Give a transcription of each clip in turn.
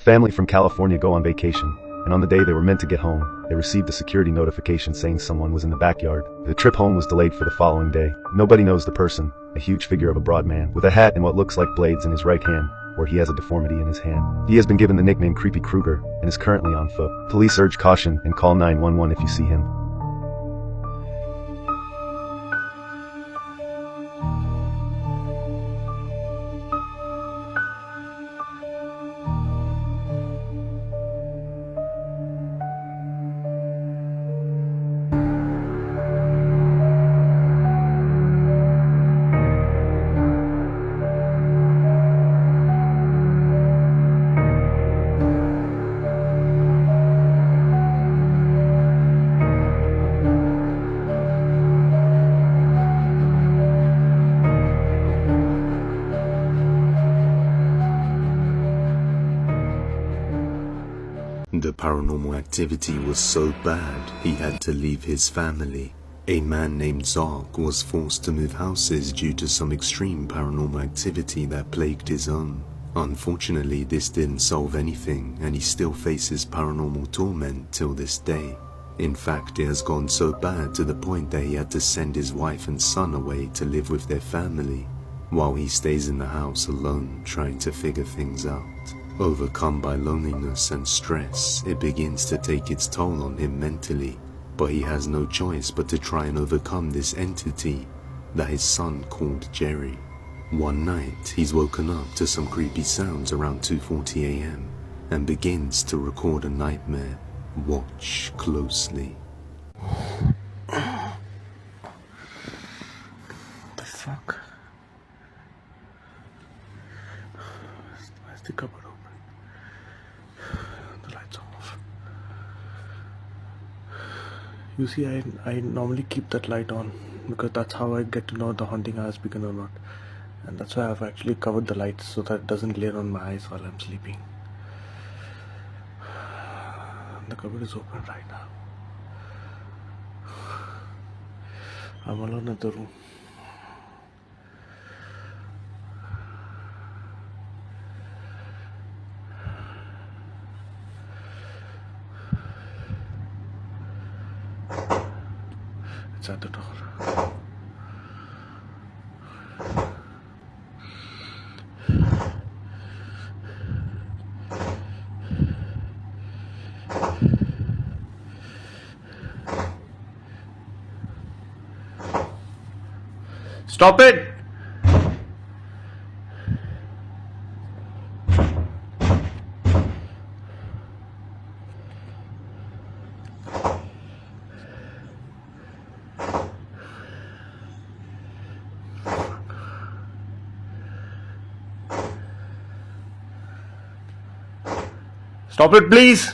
family from California go on vacation, and on the day they were meant to get home, they received a security notification saying someone was in the backyard. The trip home was delayed for the following day. Nobody knows the person, a huge figure of a broad man, with a hat and what looks like blades in his right hand, where he has a deformity in his hand. He has been given the nickname Creepy Krueger, and is currently on foot. Police urge caution and call 911 if you see him. The paranormal activity was so bad, he had to leave his family. A man named Zark was forced to move houses due to some extreme paranormal activity that plagued his home. Unfortunately, this didn't solve anything, and he still faces paranormal torment till this day. In fact, it has gone so bad to the point that he had to send his wife and son away to live with their family, while he stays in the house alone trying to figure things out. Overcome by loneliness and stress, it begins to take its toll on him mentally, but he has no choice but to try and overcome this entity that his son called Jerry. One night, he's woken up to some creepy sounds around 2:40 a.m. and begins to record a nightmare. Watch closely. The fuck? Where's the cupboard open? The lights are off. You see, I normally keep that light on because that's how I get to know the haunting has begun or not. And that's why I've actually covered the lights so that it doesn't glare on my eyes while I'm sleeping. The cupboard is open right now. I'm alone in the room. It's at the door. Stop it! Stop it, please!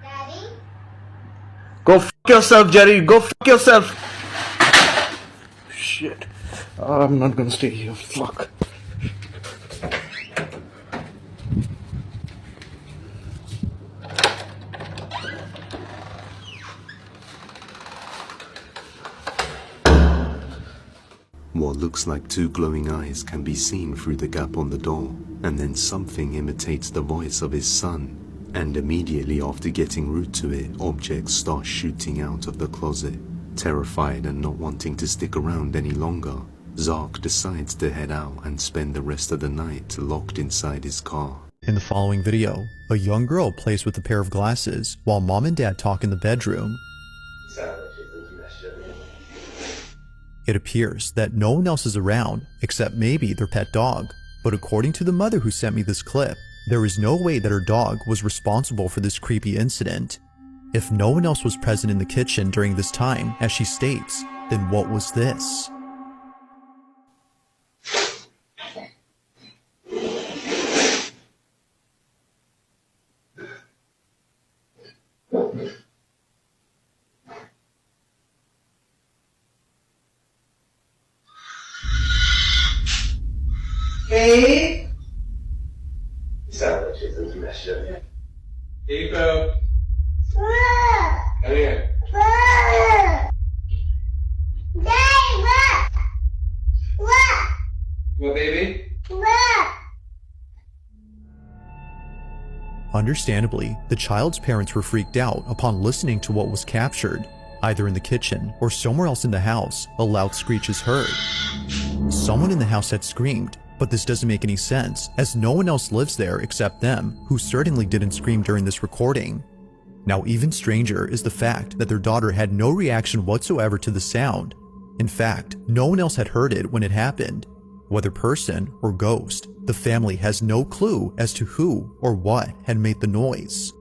Daddy? Go fuck yourself, Jerry. Go fuck yourself. Shit. I'm not gonna stay here. Fuck. What looks like two glowing eyes can be seen through the gap on the door, and then something imitates the voice of his son, and immediately after getting root to it, objects start shooting out of the closet. Terrified and not wanting to stick around any longer, Zark decides to head out and spend the rest of the night locked inside his car. In the following video, a young girl plays with a pair of glasses while mom and dad talk in the bedroom. It appears that no one else is around except maybe their pet dog, but according to the mother who sent me this clip, there is no way that her dog was responsible for this creepy incident. If no one else was present in the kitchen during this time, as she states, then what was this? Hey? What's up? Hey, Phil. Come here. What, baby? Understandably, the child's parents were freaked out upon listening to what was captured. Either in the kitchen or somewhere else in the house, a loud screech is heard. Someone in the house had screamed, but this doesn't make any sense, as no one else lives there except them, who certainly didn't scream during this recording. Now, even stranger is the fact that their daughter had no reaction whatsoever to the sound. In fact, no one else had heard it when it happened. Whether person or ghost, the family has no clue as to who or what had made the noise.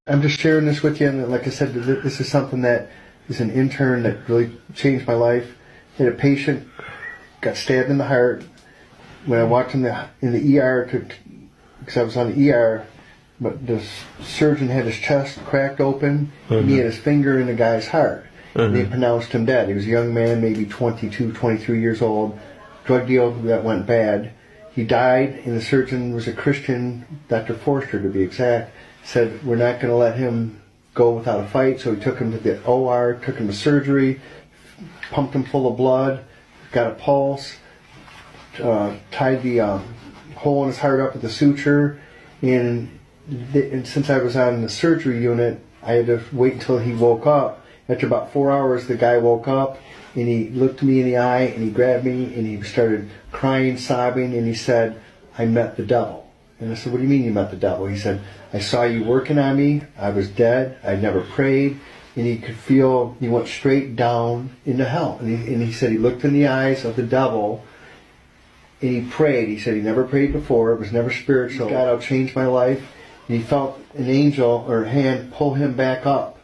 I'm just sharing this with you, and like I said, this is something that is an intern that really changed my life. Had a patient, got stabbed in the heart. When I walked in the ER, because I was on the ER, but the surgeon had his chest cracked open, and he had his finger in the guy's heart. And they pronounced him dead. He was a young man, maybe 22, 23 years old, drug deal that went bad. He died, and the surgeon was a Christian, Dr. Forster to be exact, said, we're not going to let him go without a fight, so he took him to the OR, took him to surgery, pumped him full of blood, got a pulse, tied the hole in his heart up with a suture, and since I was on the surgery unit, I had to wait until he woke up. After about 4 hours, the guy woke up, and he looked me in the eye, and he grabbed me, and he started crying, sobbing, and he said, I met the devil. And I said, what do you mean you met the devil? He said, I saw you working on me, I was dead, I'd never prayed, and he could feel, he went straight down into hell. And he said he looked in the eyes of the devil, and he prayed. He said he never prayed before, it was never spiritual. God, I'll change my life. And he felt an angel or a hand pull him back up,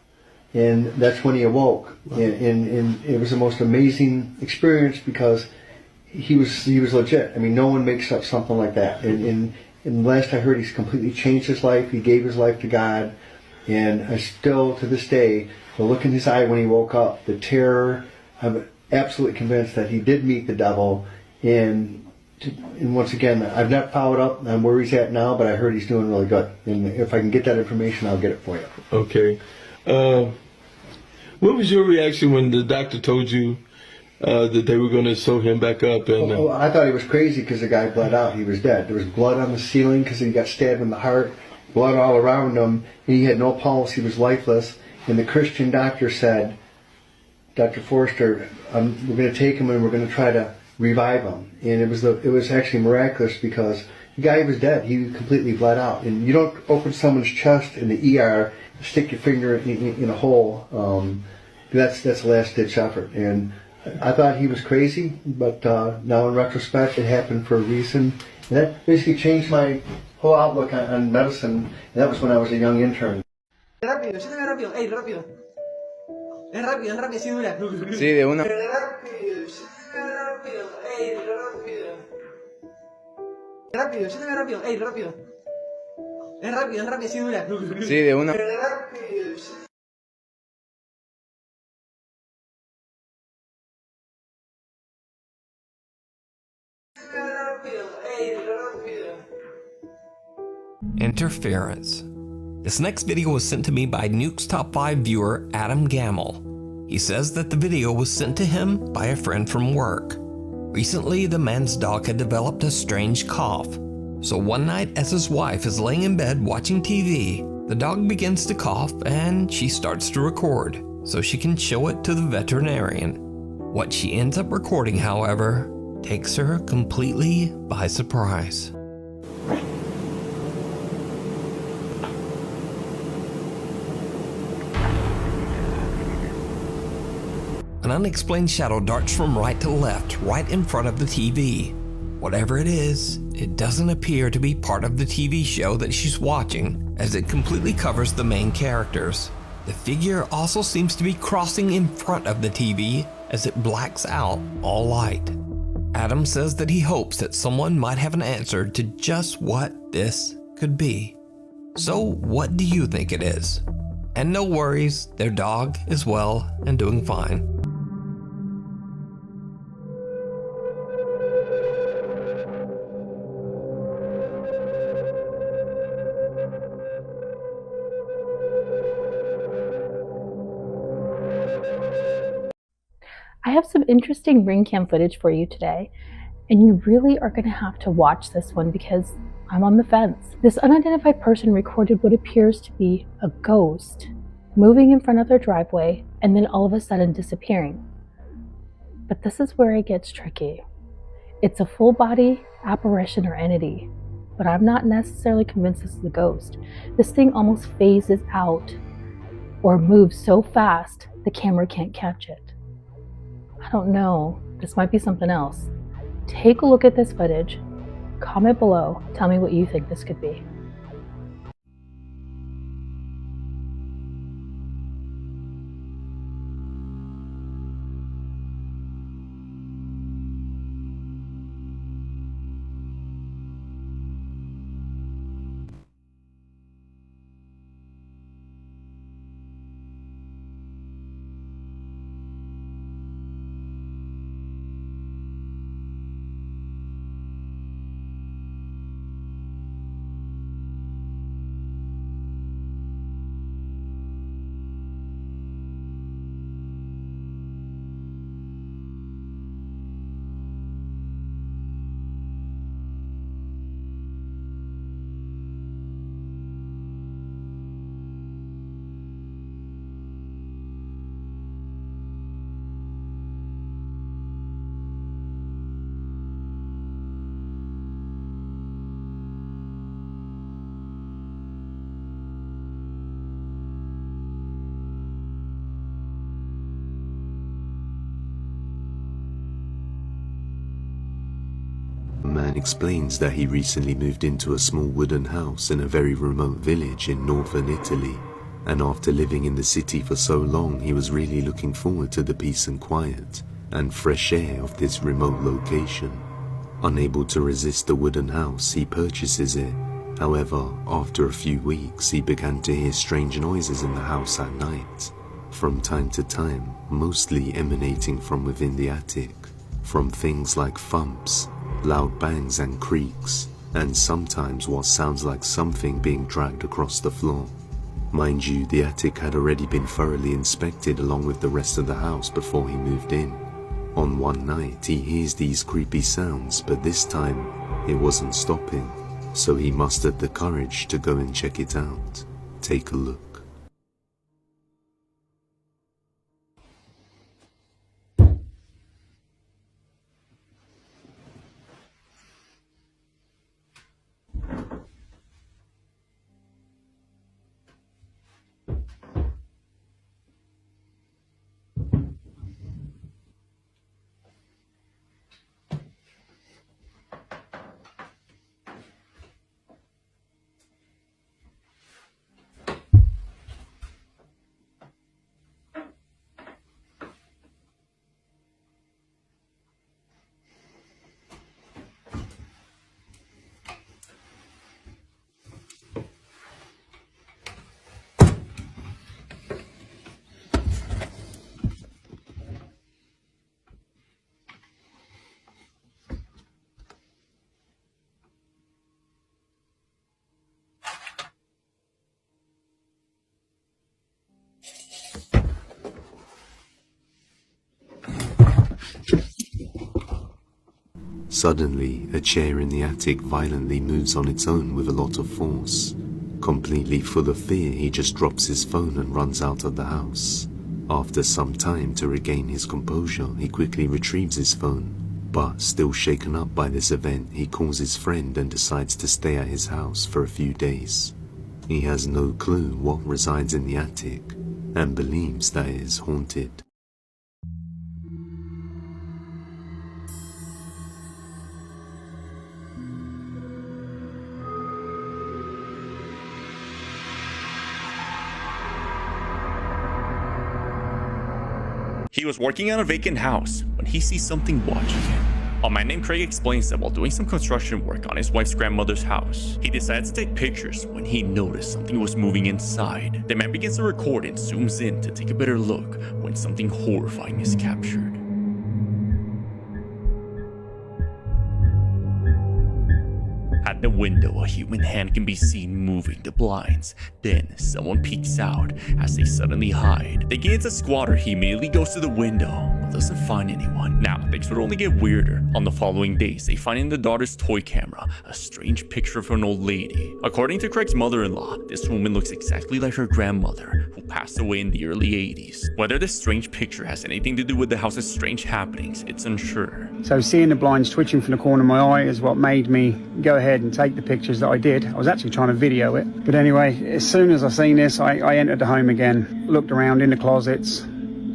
and that's when he awoke. Wow. And it was the most amazing experience because he was legit. I mean, no one makes up something like that. And last I heard, he's completely changed his life. He gave his life to God. And I still, to this day, the look in his eye when he woke up, the terror, I'm absolutely convinced that he did meet the devil. And once again, I've not followed up on where he's at now, but I heard he's doing really good. And if I can get that information, I'll get it for you. Okay. What was your reaction when the doctor told you that they were going to sew him back up? And I thought he was crazy because the guy bled out. He was dead. There was blood on the ceiling because he got stabbed in the heart, blood all around him, and he had no pulse. He was lifeless. And the Christian doctor said, Dr. Forster, we're going to take him and we're going to try to revive him. And it was actually miraculous because the guy was dead. He completely bled out. And you don't open someone's chest in the ER, stick your finger in a hole. That's a last-ditch effort. And I thought he was crazy, but now in retrospect, it happened for a reason. And that basically changed my whole outlook on medicine. And that was when I was a young intern. Rápido, siéntame rápido, ey, rápido. Es rápido, sí, dura. Sí, de una. Rápido, siéntame rápido, ey, rápido. Rápido, siéntame rápido, ey, rápido. Es rápido, sí, dura. Sí, de una. Rápido. Interference. This next video was sent to me by Nuke's Top 5 viewer Adam Gamble. He says that the video was sent to him by a friend from work. Recently, the man's dog had developed a strange cough. So one night, as his wife is laying in bed watching TV, the dog begins to cough and she starts to record so she can show it to the veterinarian. What she ends up recording, however, takes her completely by surprise. An unexplained shadow darts from right to left, right in front of the TV. Whatever it is, it doesn't appear to be part of the TV show that she's watching, as it completely covers the main characters. The figure also seems to be crossing in front of the TV as it blacks out all light. Adam says that he hopes that someone might have an answer to just what this could be. So what do you think it is? And no worries, their dog is well and doing fine. I have some interesting ring cam footage for you today, and you really are going to have to watch this one because I'm on the fence. This unidentified person recorded what appears to be a ghost moving in front of their driveway and then all of a sudden disappearing. But this is where it gets tricky. It's a full body apparition or entity, but I'm not necessarily convinced this is a ghost. This thing almost phases out or moves so fast the camera can't catch it. I don't know, this might be something else. Take a look at this footage, comment below, tell me what you think this could be. The man explains that he recently moved into a small wooden house in a very remote village in northern Italy, and after living in the city for so long he was really looking forward to the peace and quiet and fresh air of this remote location. Unable to resist the wooden house, he purchases it. However, after a few weeks he began to hear strange noises in the house at night, from time to time, mostly emanating from within the attic, from things like thumps, loud bangs and creaks, and sometimes what sounds like something being dragged across the floor. Mind you, the attic had already been thoroughly inspected along with the rest of the house before he moved in. On one night he hears these creepy sounds, but this time it wasn't stopping, so he mustered the courage to go and check it out. Take a look. Suddenly, a chair in the attic violently moves on its own with a lot of force. Completely full of fear, he just drops his phone and runs out of the house. After some time to regain his composure, he quickly retrieves his phone. But still shaken up by this event, he calls his friend and decides to stay at his house for a few days. He has no clue what resides in the attic and believes that it is haunted. He was working on a vacant house when he sees something watching him. A man named Craig explains that while doing some construction work on his wife's grandmother's house, he decided to take pictures when he noticed something was moving inside. The man begins to record and zooms in to take a better look when something horrifying is captured. At the window, a human hand can be seen moving the blinds. Then, someone peeks out as they suddenly hide. Thinking it's a squatter, he immediately goes to the window, but doesn't find anyone. Now, things would only get weirder. On the following days, they find in the daughter's toy camera a strange picture of an old lady. According to Craig's mother-in-law, this woman looks exactly like her grandmother, who passed away in the early 80s. Whether this strange picture has anything to do with the house's strange happenings, it's unsure. So seeing the blinds twitching from the corner of my eye is what made me go ahead and take the pictures that I did. I was actually trying to video it. But anyway, as soon as I seen this, I entered the home again, looked around in the closets,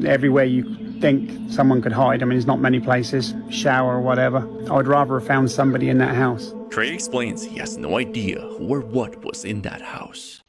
everywhere you think someone could hide. I mean, there's not many places, shower or whatever. I would rather have found somebody in that house. Craig explains he has no idea who or what was in that house.